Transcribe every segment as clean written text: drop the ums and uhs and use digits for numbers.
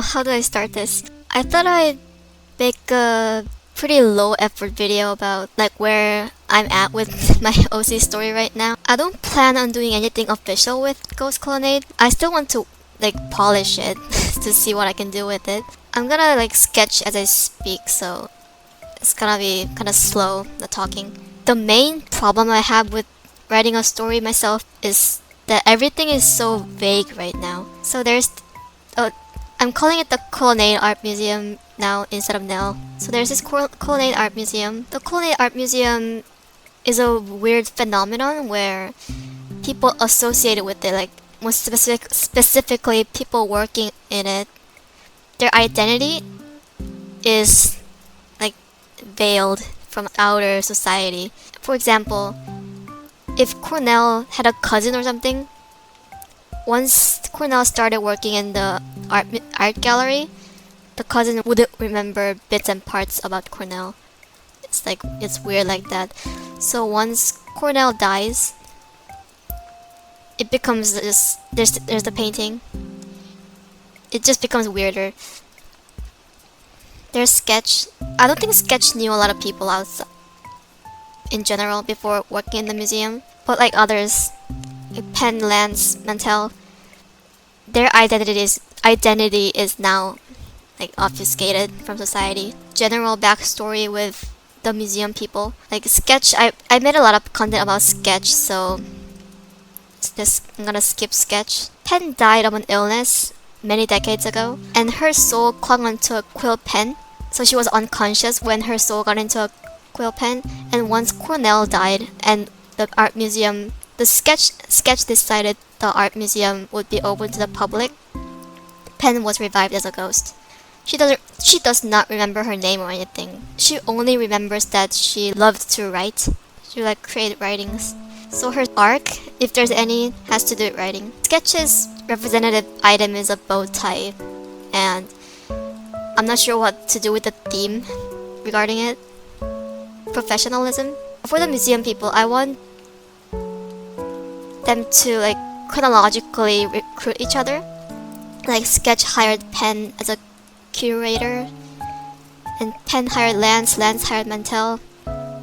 How do I start this? I thought I'd make a pretty low effort video about like where I'm at with my OC story right now. I don't plan on doing anything official with Ghost Colonnade. I still want to like polish it to see what I can do with it. I'm gonna like sketch as I speak, so it's gonna be kind of slow, the talking. The main problem I have with writing a story myself is that everything is so vague right now. So I'm calling it the Colonnade Art Museum now instead of Nell. So there's this Colonnade Art Museum. The Colonnade Art Museum is a weird phenomenon where people associated with it, like specifically people working in it, their identity is like veiled from outer society. For example, if Cornell had a cousin or something, once Cornell started working in the art gallery, the cousin wouldn't remember bits and parts about Cornell. It's weird like that. So once Cornell dies, it becomes this. There's the painting. It just becomes weirder. There's Sketch. I don't think Sketch knew a lot of people outside in general before working in the museum, but like others, like Penn, Lance, Mantel, their identity is now like obfuscated from society. General backstory with the museum people, like Sketch. I made a lot of content about Sketch, so I'm gonna skip Sketch. Penn died of an illness many decades ago, and her soul clung onto a quill pen, so she was unconscious when her soul got into a quill pen. And once Cornell died and the art museum, the sketch decided the art museum would be open to the public, Penn was revived as a ghost. She does not remember her name or anything. She only remembers that she loved to write. She like create writings. So her arc, if there's any, has to do with writing. Sketch's representative item is a bow tie, and I'm not sure what to do with the theme regarding it. Professionalism. For the museum people, I want them to like chronologically recruit each other. Like Sketch hired Penn as a curator, and Penn hired Lance hired Mantel,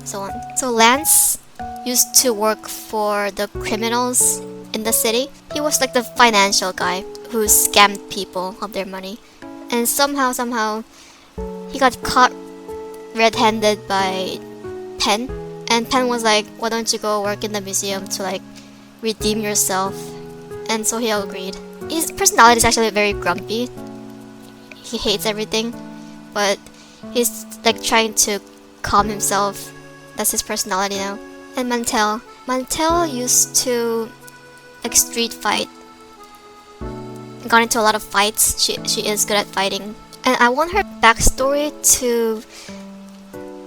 so on. So Lance used to work for the criminals in the city. He was like the financial guy who scammed people of their money. And somehow he got caught red-handed by Penn. And Penn was like, why don't you go work in the museum to like redeem yourself? And so he agreed. His personality is actually very grumpy. He hates everything, but he's like trying to calm himself. That's his personality now. And Mantel used to like street fight. Got into a lot of fights. She is good at fighting. And I want her backstory to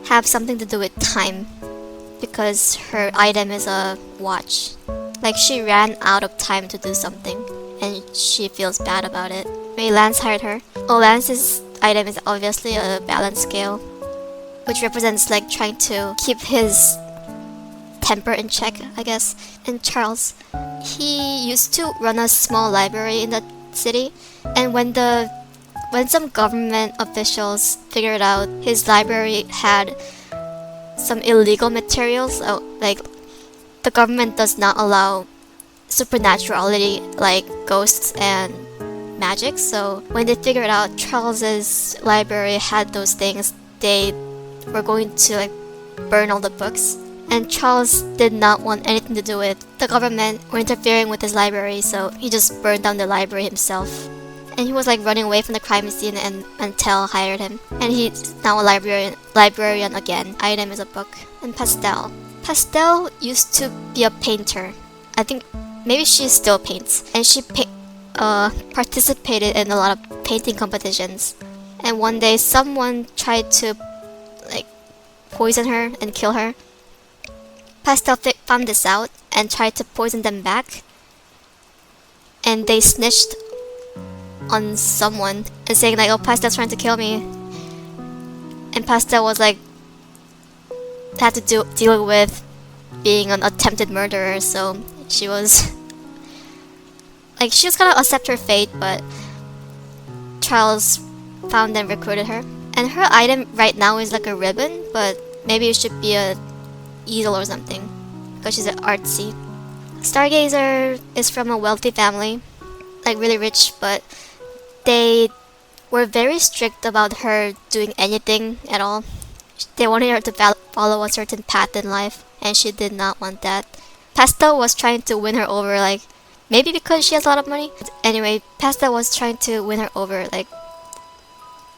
have something to do with time, because her item is a watch. Like she ran out of time to do something, and she feels bad about it. Maybe Lance hired her. Oh, Lance's item is obviously a balance scale, which represents like trying to keep his temper in check, I guess. And Charles, he used to run a small library in the city, and when some government officials figured out his library had some illegal materials, like the government does not allow supernaturality like ghosts and magic, so when they figured out Charles's library had those things, they were going to like burn all the books. And Charles did not want anything to do with the government or interfering with his library, so he just burned down the library himself. And he was like running away from the crime scene, and Mantel hired him. And he's now a librarian again. Item is a book. And Pastel used to be a painter. I think maybe she still paints. And she participated in a lot of painting competitions. And one day someone tried to like poison her and kill her. Pastel found this out and tried to poison them back, and they snitched on someone and saying like, oh, Pastel's trying to kill me. And Pastel was like, had to deal with being an attempted murderer, so she was gonna accept her fate, but Charles found and recruited her. And her item right now is like a ribbon, but maybe it should be a easel or something, because she's artsy. Stargazer is from a wealthy family, like really rich, but they were very strict about her doing anything at all. They wanted her to follow a certain path in life, and she did not want that. Pasta was trying to win her over, like, maybe because she has a lot of money. Anyway, Pasta was trying to win her over, like,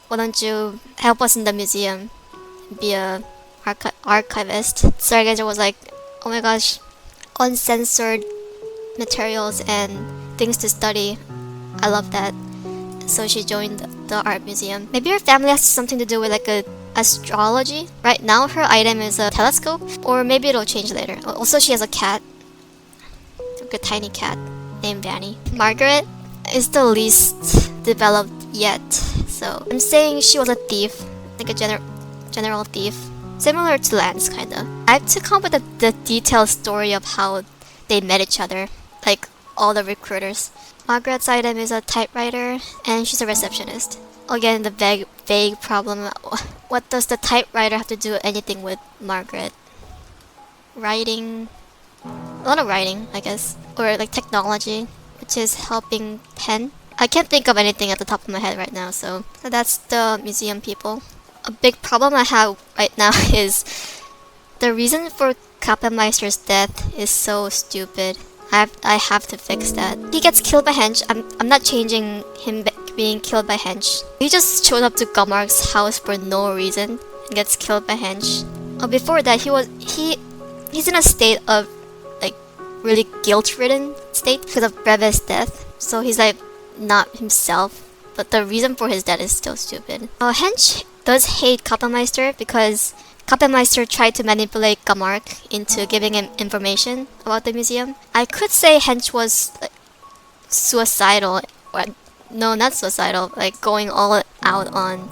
why don't you help us in the museum, be a archivist. Stargazer was like, oh my gosh, uncensored materials and things to study. I love that. So she joined the art museum. Maybe her family has something to do with like a astrology. Right now her item is a telescope, or maybe it'll change later. Also she has a cat, like a tiny cat named Vanny. Margaret is the least developed yet, so I'm saying she was a thief, like a general thief, similar to Lance kinda. I have to come up with the detailed story of how they met each other, like all the recruiters. Margaret's item is a typewriter, and she's a receptionist. Again, the vague problem. What does the typewriter have to do anything with Margaret? Writing. A lot of writing, I guess. Or like technology, which is helping pen. I can't think of anything at the top of my head right now, so that's the museum people. A big problem I have right now is the reason for Kapellmeister's death is so stupid. I have to fix that. He gets killed by Hench. I'm not changing him being killed by Hench. He just showed up to Gamark's house for no reason and gets killed by Hench. Before that, he's in a state of like really guilt-ridden state because of Breve's death. So he's like not himself. But the reason for his death is still stupid. Hench does hate Kapellmeister because Kapellmeister tried to manipulate Gamark into giving him information about the museum. I could say Hench was like, suicidal, or no, not suicidal, like going all out on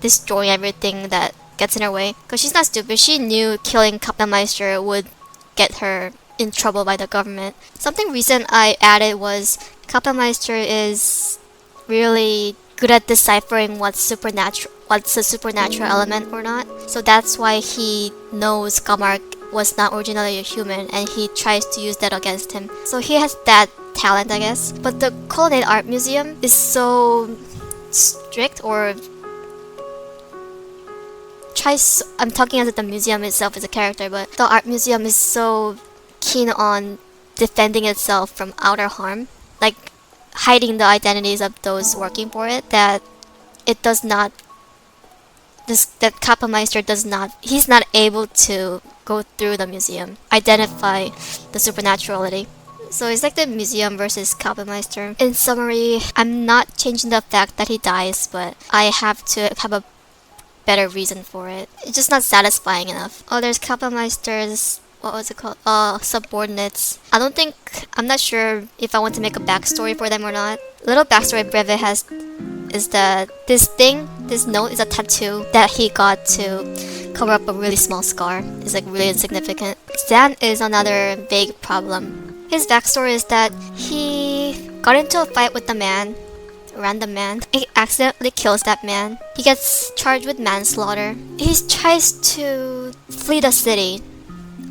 destroying everything that gets in her way. Because she's not stupid, she knew killing Kapellmeister would get her in trouble by the government. Something recent I added was Kapellmeister is really good at deciphering what's a supernatural element or not. So that's why he knows Gamark was not originally a human, and he tries to use that against him. So he has that talent, I guess. But the Colonnade Art Museum is so strict, or I'm talking as if the museum itself is a character, but the art museum is so keen on defending itself from outer harm, like hiding the identities of those working for it, that it does not, that Kapellmeister does not, he's not able to go through the museum, identify the supernaturality. So it's like the museum versus Kapellmeister. In summary, I'm not changing the fact that he dies, but I have to have a better reason for it. It's just not satisfying enough. Oh, there's Kapellmeister's, what was it called? Subordinates. I'm not sure if I want to make a backstory for them or not. Little backstory Breve has is that this note is a tattoo that he got to cover up a really small scar. It's like really insignificant. Zan is another vague problem. His backstory is that he got into a fight with a random man. He accidentally kills that man. He gets charged with manslaughter. He tries to flee the city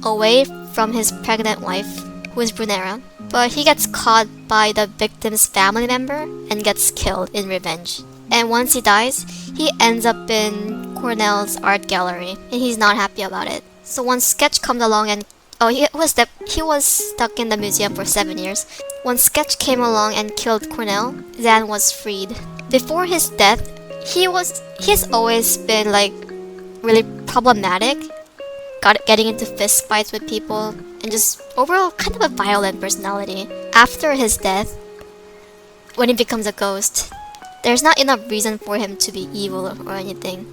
away from his pregnant wife, who is Brunera, but he gets caught by the victim's family member and gets killed in revenge. And once he dies, he ends up in Cornell's art gallery, and he's not happy about it. So one Sketch comes along and he was stuck in the museum for 7 years. When Sketch came along and killed Cornell, Zan was freed. Before his death, he's always been like really problematic, getting into fist fights with people, and just overall kind of a violent personality. After his death, when he becomes a ghost, there's not enough reason for him to be evil or anything.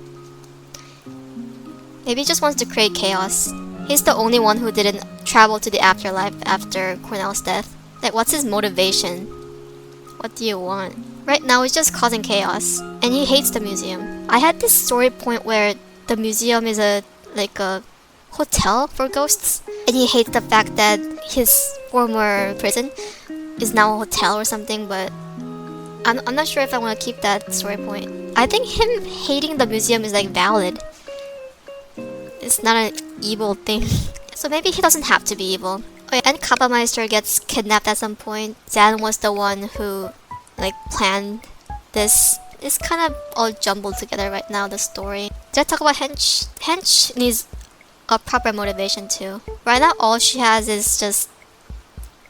Maybe he just wants to create chaos. He's the only one who didn't travel to the afterlife after Cornell's death. Like, what's his motivation? What do you want? Right now, he's just causing chaos, and he hates the museum. I had this story point where the museum is a hotel for ghosts, and he hates the fact that his former prison is now a hotel or something, but I'm not sure if I want to keep that story point. I think him hating the museum is like valid. It's not an evil thing. So maybe he doesn't have to be evil. Oh, yeah, and Kapameister gets kidnapped at some point. Zan was the one who like planned this. It's kind of all jumbled together right now, the story. Did I talk about Hench? Hench needs a proper motivation too. Right now all she has is just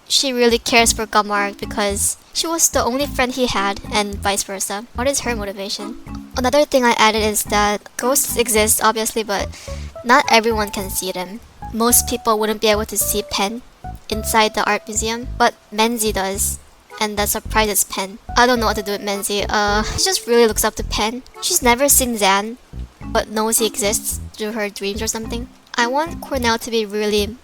she really cares for Gamark because she was the only friend he had and vice versa. What is her motivation? Another thing I added is that ghosts exist obviously, but not everyone can see them. Most people wouldn't be able to see Pen inside the art museum, but Menzi does. And that surprises Pen. I don't know what to do with Menzi. She just really looks up to Pen. She's never seen Zan, but knows he exists through her dreams or something. I want Cornell to be really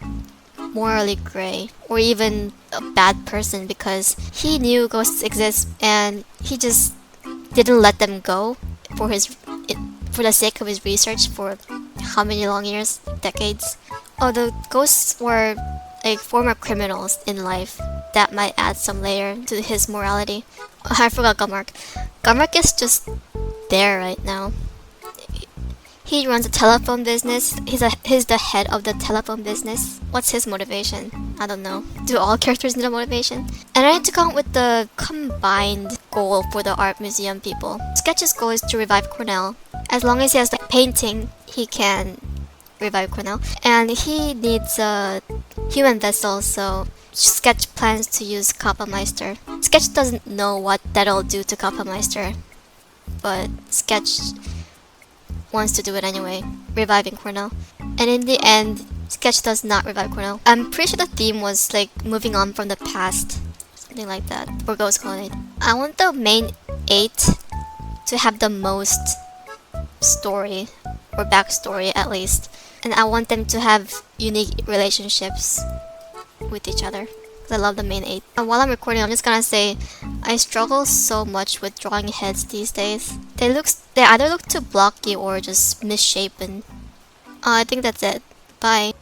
morally gray, or even a bad person because he knew ghosts exist and he just didn't let them go for for the sake of his research for how many long years, decades. Although ghosts were like former criminals in life, that might add some layer to his morality. Oh, I forgot Gamark. Gamark is just there right now. He runs a telephone business. He's the head of the telephone business. What's his motivation? I don't know. Do all characters need a motivation? And I need to come up with the combined goal for the art museum people. Sketch's goal is to revive Cornell. As long as he has the painting, he can revive Cornell. And he needs a human vessel, so Sketch plans to use Kapameister. Sketch doesn't know what that'll do to Kapameister, but Sketch wants to do it anyway, reviving Cornell. And in the end, Sketch does not revive Cornell. I'm pretty sure the theme was like moving on from the past, something like that, for Ghost Colonnade. I want the main 8 to have the most story, or backstory at least. And I want them to have unique relationships with each other. I love the main 8. And while I'm recording, I'm just gonna say I struggle so much with drawing heads these days. They either look too blocky or just misshapen. I think that's it. Bye.